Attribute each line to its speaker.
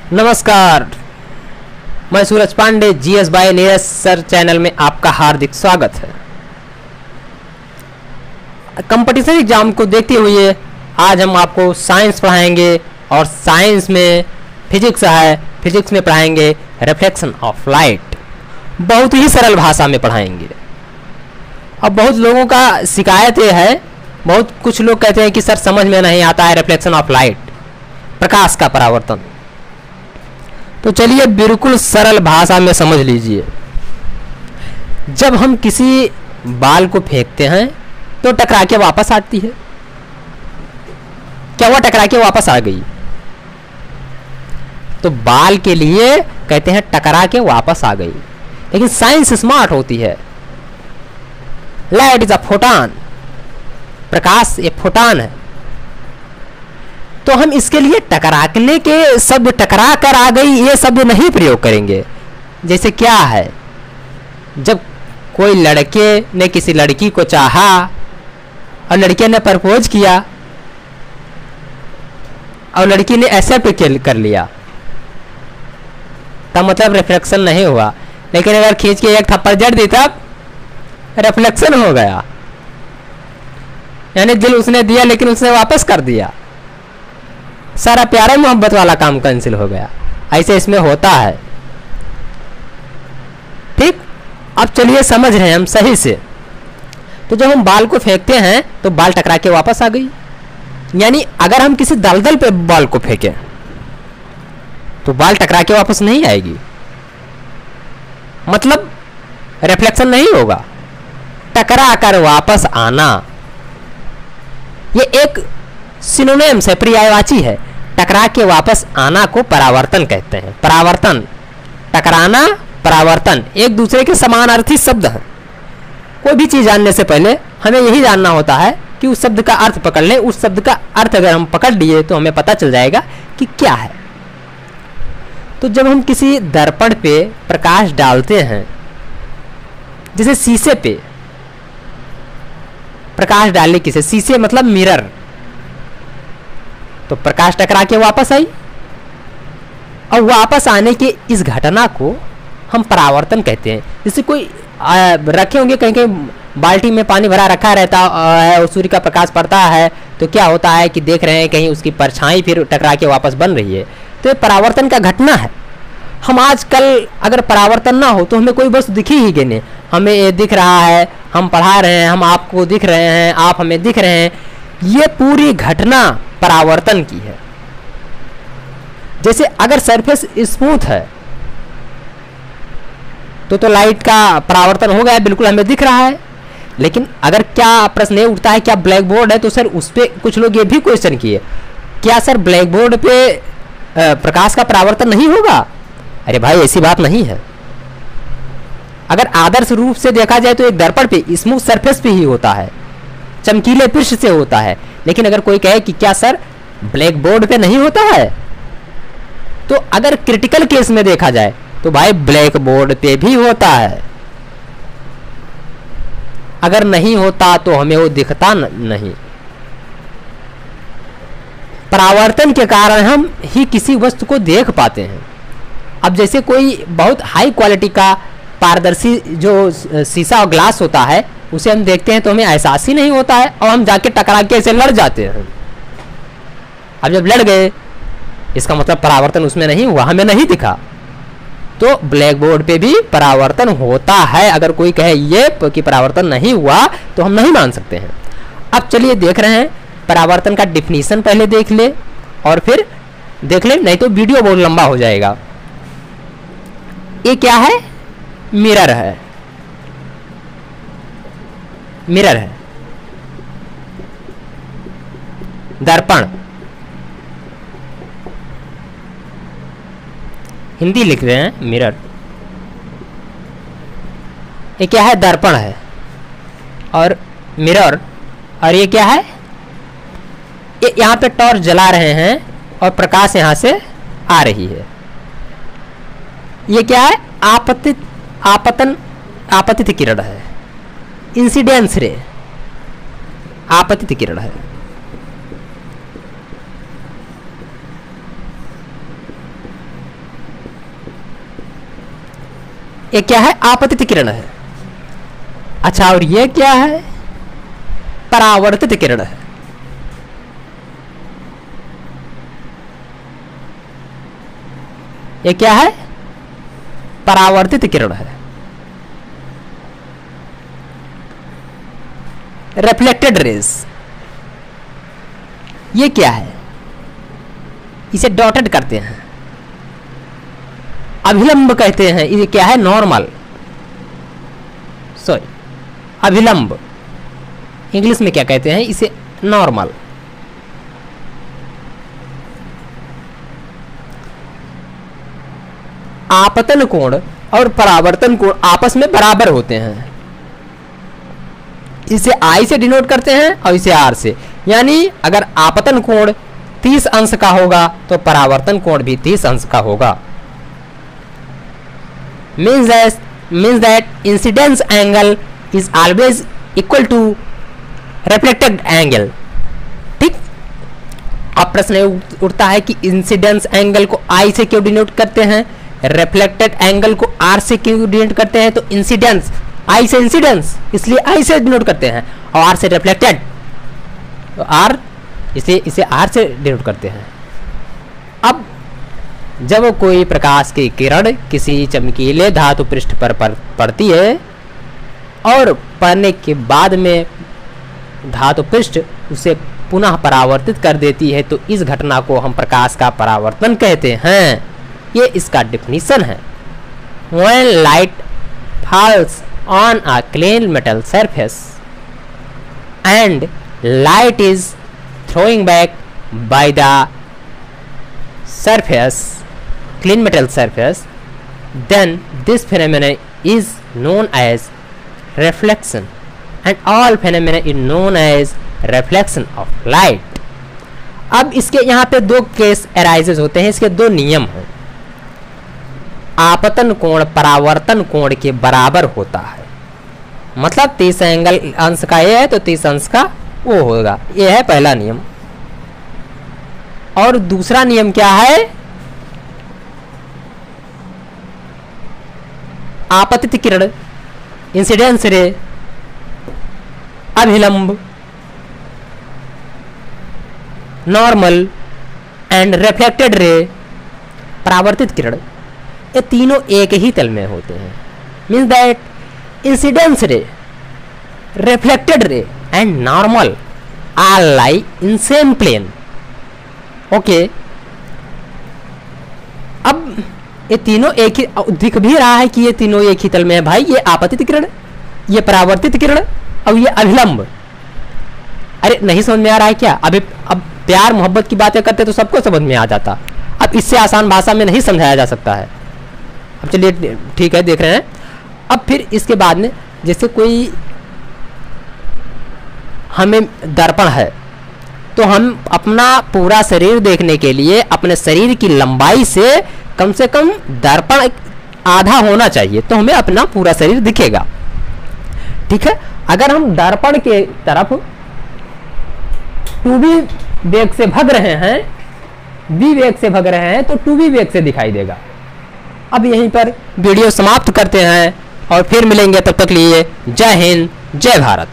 Speaker 1: नमस्कार, मैं Suraj Pandey GS by Neeraj sir channel में आपका हार्दिक स्वागत है। कंपटीशन एग्जाम को देखते हुए आज हम आपको साइंस पढ़ाएंगे और साइंस में फिजिक्स है, फिजिक्स में पढ़ाएंगे रिफ्लेक्शन ऑफ लाइट। बहुत ही सरल भाषा में पढ़ाएंगे। अब बहुत लोगों का शिकायत ये है, बहुत कुछ लोग कहते हैं कि सर समझ में नहीं आता है रिफ्लेक्शन ऑफ लाइट, प्रकाश का परावर्तन। तो चलिए बिल्कुल सरल भाषा में समझ लीजिए। जब हम किसी बाल को फेंकते हैं तो टकरा के वापस आती है। क्या वो टकरा के वापस आ गई? तो बाल के लिए कहते हैं टकरा के वापस आ गई। लेकिन साइंस स्मार्ट होती है। लाइट इज अ फोटॉन, प्रकाश एक फोटॉन है। तो हम इसके लिए टकराने के शब्द टकरा कर आ गई ये शब्द नहीं प्रयोग करेंगे। जैसे क्या है, जब कोई लड़के ने किसी लड़की को चाहा और लड़के ने प्रपोज किया और लड़की ने एक्सेप्ट कर लिया, तब मतलब रिफ्लेक्शन नहीं हुआ। लेकिन अगर खींच के एक थप्पड़ जड़ दी तब रिफ्लेक्शन हो गया, यानी दिल उसने दिया लेकिन उसने वापस कर दिया। सारा प्यारा मोहब्बत वाला काम कैंसिल हो गया। ऐसे इसमें होता है। ठीक, अब चलिए समझ रहे हैं हम सही से। तो जब हम बाल को फेंकते हैं तो बाल टकरा के वापस आ गई। यानी अगर हम किसी दलदल पे बाल को फेंकें तो बाल टकरा के वापस नहीं आएगी, मतलब रिफ्लेक्शन नहीं होगा। टकरा कर वापस आना ये एक सिनोनिम्स है, पर्यायवाची है। टकरा के वापस आना को परावर्तन कहते हैं। परावर्तन, टकराना, परावर्तन एक दूसरे के समानार्थी शब्द हैं। कोई भी चीज जानने से पहले हमें यही जानना होता है कि उस शब्द का अर्थ पकड़ लें। उस शब्द का अर्थ अगर हम पकड़ लिए तो हमें पता चल जाएगा कि क्या है। तो जब हम किसी दर्पण पे प्रकाश डालते हैं, जैसे शीशे पे प्रकाश डालने किसे, शीशे मतलब मिरर, तो प्रकाश टकरा के वापस आई और वापस आने के इस घटना को हम परावर्तन कहते हैं। जैसे कोई रखे होंगे कहीं कहीं बाल्टी में पानी भरा रखा रहता है और सूर्य का प्रकाश पड़ता है तो क्या होता है कि देख रहे हैं कहीं उसकी परछाई फिर टकरा के वापस बन रही है। तो ये परावर्तन का घटना है। हम आजकल अगर परावर्तन ना हो तो हमें कोई वस्तु दिखी ही नहीं। हमें ये दिख रहा है, हम पढ़ा रहे हैं, हम आपको दिख रहे हैं, आप हमें दिख रहे हैं, ये पूरी घटना परावर्तन की है। जैसे अगर सरफेस स्मूथ है तो लाइट का परावर्तन हो गया, बिल्कुल हमें दिख रहा है। लेकिन अगर क्या प्रश्न ये उठता है क्या ब्लैक बोर्ड है, तो सर उस पर कुछ लोग ये भी क्वेश्चन किए, क्या सर ब्लैक बोर्ड पे प्रकाश का परावर्तन नहीं होगा? अरे भाई ऐसी बात नहीं है। अगर आदर्श रूप से देखा जाए तो एक दर्पण पे स्मूथ सरफेस पे ही होता है, चमकीले पृष्ठ से होता है। लेकिन अगर कोई कहे कि क्या सर ब्लैक बोर्ड पे नहीं होता है, तो अगर क्रिटिकल केस में देखा जाए तो भाई ब्लैक बोर्ड पे भी होता है। अगर नहीं होता तो हमें वो दिखता नहीं। परावर्तन के कारण हम ही किसी वस्तु को देख पाते हैं। अब जैसे कोई बहुत हाई क्वालिटी का पारदर्शी जो शीशा और ग्लास होता है उसे हम देखते हैं तो हमें एहसास ही नहीं होता है और हम जाके टकरा के ऐसे लड़ जाते हैं। अब जब लड़ गए इसका मतलब परावर्तन उसमें नहीं हुआ, हमें नहीं दिखा। तो ब्लैक बोर्ड पे भी परावर्तन होता है। अगर कोई कहे ये कि परावर्तन नहीं हुआ तो हम नहीं मान सकते हैं। अब चलिए देख रहे हैं परावर्तन का डिफिनीशन पहले देख ले और फिर देख ले, नहीं तो वीडियो बहुत लंबा हो जाएगा। ये क्या है? मिरर है। मिरर है, दर्पण। हिंदी लिख रहे हैं मिरर। ये क्या है? दर्पण है और मिरर। और ये क्या है? ये यहाँ पे टॉर्च जला रहे हैं और प्रकाश यहाँ से आ रही है। ये क्या है? आपतित किरण है, इंसिडेंस रे, आपतित किरण है। ये क्या है? आपतित किरण है। अच्छा, और ये क्या है? परावर्तित किरण है। ये क्या है? परावर्तित किरण है। रिफ्लेक्टेड रेज, ये क्या है? इसे डॉटेड करते हैं, अभिलंब कहते हैं। ये क्या है? नॉर्मल, सॉरी अभिलंब, इंग्लिश में क्या कहते हैं इसे? नॉर्मल। आपतन कोण और परावर्तन कोण आपस में बराबर होते हैं। इसे I से डिनोट करते हैं और इसे R से। यानी अगर आपतन कोण 30 अंश का होगा तो परावर्तन कोण भी 30 अंश का होगा। means that incidence angle is always equal to reflected angle। ठीक। अब प्रश्न उठता है कि इंसिडेंस एंगल को I से क्यों डिनोट करते हैं, रिफ्लेक्टेड एंगल को R से क्यों डिनोट करते हैं? तो इंसिडेंस, I से इंसिडेंस, इसलिए I से डिनोट करते हैं, और R से रिफ्लेक्टेड, तो R इसे R से डिनोट करते हैं। अब जब कोई प्रकाश की किरण किसी चमकीले धातु पृष्ठ पर पड़ती है और पड़ने के बाद में धातु पृष्ठ उसे पुनः परावर्तित कर देती है, तो इस घटना को हम प्रकाश का परावर्तन कहते हैं। ये इसका डेफिनेशन है। When light falls on a clean metal surface and light is throwing back by the surface, clean metal surface, then this phenomenon is known as reflection, and all phenomena is known as reflection of light। अब इसके यहाँ पे दो case arises होते हैं, इसके दो नियम हैं। आपतन कोण परावर्तन कोण के बराबर होता है, मतलब 30 एंगल अंश का ये है तो 30 अंश का वो होगा। ये है पहला नियम। और दूसरा नियम क्या है? आपतित किरण, इंसिडेंस रे, अभिलंब, नॉर्मल एंड रिफ्लेक्टेड रे, परावर्तित किरण, ये तीनों एक ही तल में होते हैं। Means that incidence ray, reflected ray and normal are lie in same plane. Okay, अब ये तीनों एक ही, दिख भी रहा है कि ये तीनों एक ही तल में है भाई। ये आपतित किरण, ये परावर्तित किरण और ये अभिलंब। अरे नहीं समझ में आ रहा है क्या? अब प्यार मोहब्बत की बातें करते तो सबको समझ में आ जाता। अब इससे आसान भाषा में नहीं समझाया जा सकता है। अब चलिए ठीक है, देख रहे हैं। अब फिर इसके बाद में जैसे कोई हमें दर्पण है तो हम अपना पूरा शरीर देखने के लिए अपने शरीर की लंबाई से कम दर्पण आधा होना चाहिए, तो हमें अपना पूरा शरीर दिखेगा। ठीक है, अगर हम दर्पण के तरफ 2v वेग से भाग रहे हैं, v वेग से भाग रहे हैं, तो 2v वेग से दिखाई देगा। अब यहीं पर वीडियो समाप्त करते हैं और फिर मिलेंगे, तब तक लिए जय हिंद, जय भारत।